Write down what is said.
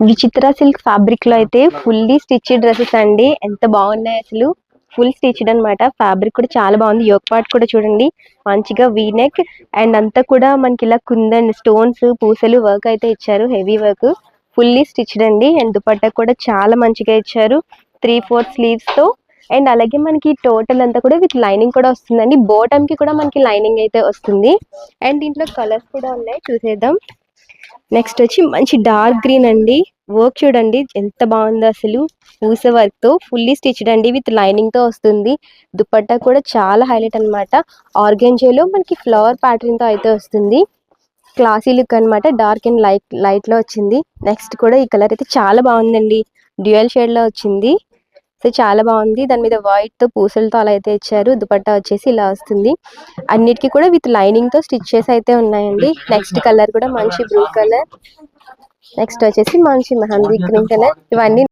విచిత్ర silk fabric లో అయితే ఫుల్లీ స్టిచ్ డ్రెస్సెస్ అండి. ఎంత బాగున్నాయి అసలు. ఫుల్ స్టిచ్డ్ అన్నమాట. ఫ్యాబ్రిక్ కూడా చాలా బాగుంది. యోక్ పార్ట్ కూడా చూడండి మంచిగా వీ నెక్ అండ్ అంతా కూడా మనకి ఇలా కుందన్ స్టోన్స్ పూసలు వర్క్ అయితే ఇచ్చారు. హెవీ వర్క్ ఫుల్లీ స్టిచ్డ్ అండి. అండ్ దుపట్టా కూడా చాలా మంచిగా ఇచ్చారు. 3/4 స్లీవ్స్ తో అండ్ అలాగే మనకి టోటల్ అంతా కూడా విత్ లైనింగ్ కూడా వస్తుందండి. బాటమ్ కి కూడా మనకి లైనింగ్ అయితే వస్తుంది. అండ్ దీంట్లో కలర్స్ కూడా ఉన్నాయి, చూసేద్దాం. నెక్స్ట్ వచ్చి మంచి డార్క్ గ్రీన్ అండి. వర్క్ చూడండి ఎంత బాగుందో అసలు. పూస వర్క్ తో ఫుల్లీ స్టిచ్డ్ అండి. విత్ లైనింగ్ తో వస్తుంది. దుపట్టా కూడా చాలా హైలైట్ అన్నమాట. ఆర్గెంజాలో మనకి ఫ్లవర్ ప్యాటర్న్ తో అయితే వస్తుంది. క్లాసీ లుక్ అన్నమాట. డార్క్ అండ్ లైట్ లో వచ్చింది. నెక్స్ట్ కూడా ఈ కలర్ అయితే చాలా బాగుందండి. డ్యూయల్ షేడ్ లో వచ్చింది. సో చాలా బాగుంది. దాని మీద వైట్ తో పూసలతో అలా అయితే ఇచ్చారు. దుపట్టా వచ్చేసి ఇలా వస్తుంది. అన్నిటికీ కూడా విత్ లైనింగ్ తో స్టిచ్ చేసి అయితే ఉన్నాయండి. నెక్స్ట్ కలర్ కూడా మంచి బ్లూ కలర్. నెక్స్ట్ వచ్చేసి మంచి మెహందీ గ్రీన్ కలర్. ఇవన్నీ